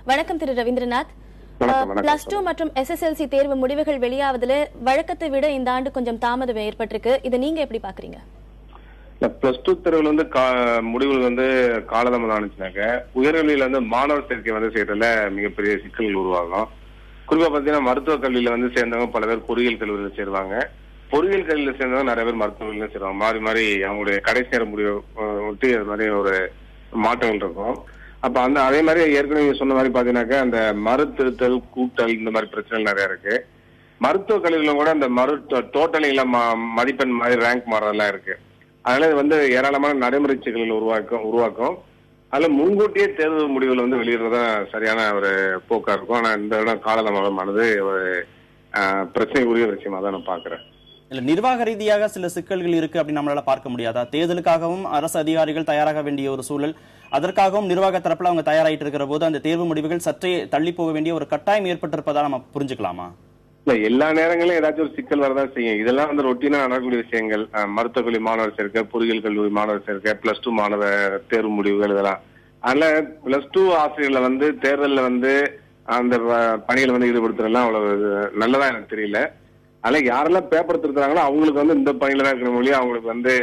வணக்கம் திரு ரவீந்திரநாத். +2 மற்றும் SSLC தேர்வு முடிவுகள் வெளியாவதில் வழக்கத்தை விட இந்த ஆண்டு கொஞ்சம் தாமதம் ஏற்பட்டிருக்கு. இதை நீங்க எப்படி பாக்குறீங்க? +2 தேர்வுல முடிவுகள் காலதாமதம் ஆனிச்சுனாக்க உயர்கல்வியில மாணவர் சேர்க்கை செய்யறதுல மிகப்பெரிய சிக்கல்கள் உருவாகும். குறிப்பா பாத்தீங்கன்னா மருத்துவக் கல்வியில சேர்ந்தவங்க பல பேர் பொறியியல் கல்லூரியில சேருவாங்க. பொறியியல் கல்வியில சேர்ந்தவங்க நிறைய பேர் மருத்துவ கல்வியில சேருவாங்க. மாறி மாறி அவங்களுடைய கடைசி நேர முடிவை ஒட்டி அது மாதிரி ஒரு மாற்றங்கள் இருக்கும். அப்ப அதே மாதிரி ஏற்கனவே சொன்ன மாதிரி பாத்தீங்கன்னாக்க அந்த மறுத்திருத்தல் கூட்டல் இந்த மாதிரி பிரச்சனைகள் நிறைய இருக்கு. மருத்துவ கல்வியில கூட அந்த டோட்டலில மதிப்பெண் மாதிரி ரேங்க் மாறதெல்லாம் இருக்கு. அதனால இது ஏராளமான நடைமுறை சிக்கல்கள் உருவாக்கும். அதுல முன்கூட்டியே தேர்வு முடிவுகள் வெளியிடுறதா சரியான ஒரு போக்கா இருக்கும். ஆனா இந்த இடம் காலதாமதமானது ஒரு பிரச்சனைக்குரிய விஷயமா தான் நான் பாக்குறேன். இல்ல நிர்வாக ரீதியாக சில சிக்கல்கள் இருக்கு அப்படின்னு நம்மளால பார்க்க முடியாதா? தேர்தலுக்காகவும் அரசு அதிகாரிகள் தயாராக வேண்டிய ஒரு சூழல், அதற்காகவும் நிர்வாக தரப்புல அவங்க தயாராகிட்டு இருக்கிற போது அந்த தேர்வு முடிவுகள் சற்றே தள்ளி போக வேண்டிய ஒரு கட்டாயம் ஏற்பட்டிருப்பதா நம்ம புரிஞ்சுக்கலாமா? இல்ல எல்லா நேரங்களிலும் ஏதாச்சும் ஒரு சிக்கல் வரதான் செய்யும். இதெல்லாம் ரொட்டீனா நடக்கக்கூடிய விஷயங்கள். மருத்துவக் கல்வி மாணவர் சேர்க்கை, பொறியியல் கல்லூரி மாணவர் சேர்க்கை, +2 மாணவர் தேர்வு முடிவுகள் இதெல்லாம். அதனால +2 ஆசிரியர்களை தேர்தலில் அந்த பணிகளை ஈடுபடுத்துறதுலாம் அவ்வளவு நல்லதா எனக்கு தெரியல. அதனால யாரெல்லாம் பேப்பர் திருத்துறாங்களோ அவங்களுக்கு இந்த பணியில தான் இருக்கிற மொழியா அவங்களுக்கு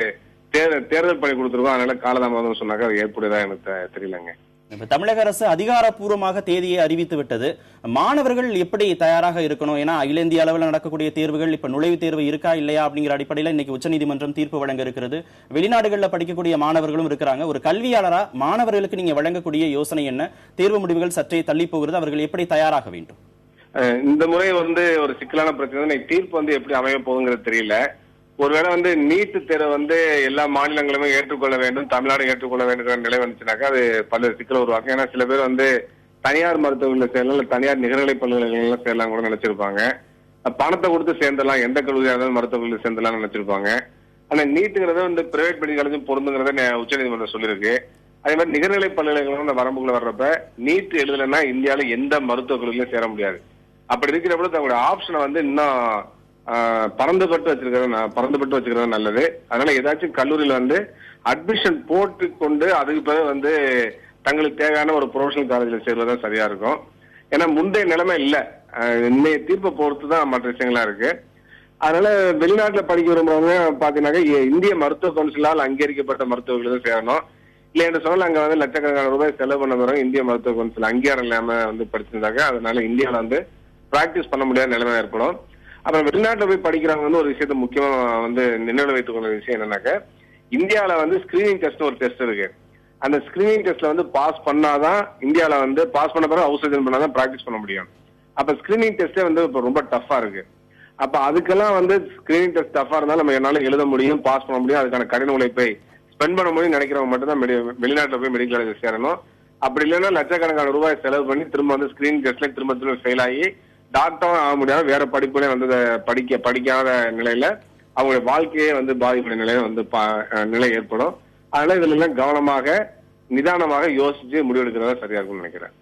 தேர்தல் பணி கொடுத்துருக்கோம். அதனால காலதாமதம் சொன்னாக்க அது ஏற்புடையதா எனக்கு தெரியலங்க. இப்ப தமிழக அரசு அதிகாரப்பூர்வமாக தேதியை அறிவித்து விட்டது. மாணவர்கள் எப்படி தயாராக இருக்கணும்? ஏன்னா அகில இந்திய அளவில் நடக்கக்கூடிய தேர்வுகள் இப்ப நுழைவுத் தேர்வு இருக்கா இல்லையா அப்படிங்கிற அடிப்படையில் இன்னைக்கு உச்சநீதிமன்றம் தீர்ப்பு வழங்க இருக்கிறது. வெளிநாடுகளில் படிக்கக்கூடிய மாணவர்களும் இருக்கிறாங்க. ஒரு கல்வியாளரா மாணவர்களுக்கு நீங்க வழங்கக்கூடிய யோசனை என்ன? தேர்வு முடிவுகள் சற்றே தள்ளி போகிறது, அவர்கள் எப்படி தயாராக வேண்டும்? இந்த முறை ஒரு சிக்கலான பிரச்சனை. தீர்ப்பு எப்படி அமைய போகுங்கிறது தெரியல. ஒருவேளை நீட்டு தேர்வை எல்லா மாநிலங்களுமே ஏற்றுக்கொள்ள வேண்டும், தமிழ்நாடு ஏற்றுக்கொள்ள வேண்டும் நிலை வந்துச்சுனாக்கா அது பல்வேறு சிக்கல் உருவாக்கும். ஏன்னா சில பேர் தனியார் மருத்துவங்களில் சேரலாம், இல்ல தனியார் நிகர்நிலை பல்கலைக்கழகங்கள்ல சேரலாம் கூட நினைச்சிருப்பாங்க. பணத்தை கொடுத்து சேர்ந்தலாம், எந்த கல்லூரியா இருந்தாலும் மருத்துவக் கல்லூரி சேர்ந்தலாம் நினைச்சிருப்பாங்க. ஆனா நீட்டுங்கிறத பிரைவேட் மெடிக்கல் காலேஜும் பொருந்துங்கிறத உச்சநீதிமன்றம் சொல்லியிருக்கு. அதே மாதிரி நிகர்நிலை பல்கலைக்கழகம் வரம்புக்குள்ள வர்றப்ப நீட் எழுதலைன்னா இந்தியாவில எந்த மருத்துவக் கல்லூரியிலும் சேர முடியாது. அப்படி இருக்கிறப்ப தங்களுடைய ஆப்ஷனை இன்னும் பறந்துபட்டு வச்சுக்கிறது நல்லது. அதனால ஏதாச்சும் கல்லூரியில அட்மிஷன் போட்டு கொண்டு அதுக்கு பிறகு தங்களுக்கு தேவையான ஒரு ப்ரொஃபஷனல் காலேஜில் சேர்வதுதான் சரியா இருக்கும். ஏன்னா முந்தைய நிலைமை இல்ல, இன்னைய தீர்ப்பை பொறுத்துதான் மற்ற விஷயங்களா இருக்கு. அதனால வெளிநாட்டுல படிக்க விரும்புறவங்க பாத்தீங்கன்னாக்க இந்திய மருத்துவ கவுன்சிலால் அங்கீகரிக்கப்பட்ட மருத்துவர்கள் தான் சேரணும். இல்ல என்று சொன்னால் அங்க லட்சக்கணக்கான ரூபாய் செலவு பண்ண வரும். இந்திய மருத்துவ கவுன்சில் அங்கீகாரம் இல்லாம படிச்சிருந்தாங்க. அதனால இந்தியாவில பிராக்டிஸ் பண்ண முடியாத நிலைமை ஏற்படும். அப்புறம் வெளிநாட்டுல போய் படிக்கிறவங்க ஒரு விஷயத்த முக்கியமா நினைவில் வைத்துக் கொள்ள விஷயம் என்னன்னாக்க, இந்தியாவில ஸ்கிரீனிங் டெஸ்ட் ஒரு டெஸ்ட் இருக்கு. அந்த ஸ்கிரீனிங் டெஸ்ட்ல பாஸ் பண்ணாதான் இந்தியாவில பாஸ் பண்ண பிறகு ஹவுஸ் சர்ஜன் பண்ணாதான் பிராக்டிஸ் பண்ண முடியும். அப்ப ஸ்கிரீனிங் டெஸ்டே இப்ப ரொம்ப டஃபா இருக்கு. அப்ப அதுக்கெல்லாம் ஸ்கிரீனிங் டெஸ்ட் டஃபா இருந்தாலும் நம்ம என்னால எழுத முடியும், பாஸ் பண்ண முடியும், அதுக்கான கடின உழைப்பை ஸ்பெண்ட் பண்ண முடியும் நினைக்கிறவங்க மட்டும் தான் வெளிநாட்டுல போய் மெடிக்கல் காலேஜ் சேரணும். அப்படி இல்லைன்னா லட்சக்கணக்கான ரூபாய் செலவு பண்ணி திரும்ப ஸ்கிரீனிங் டெஸ்ட்ல திரும்ப ஃபெயில் ஆகி டாக்டரும் ஆக முடியாது, வேற படிப்புல படிக்காத நிலையில அவங்களுடைய வாழ்க்கையே பாதிப்புடைய நிலையில நிலை ஏற்படும். அதனால இதுல எல்லாம் கவனமாக நிதானமாக யோசிச்சு முடிவெடுக்கிறதா சரியா இருக்கும்னு நினைக்கிறேன்.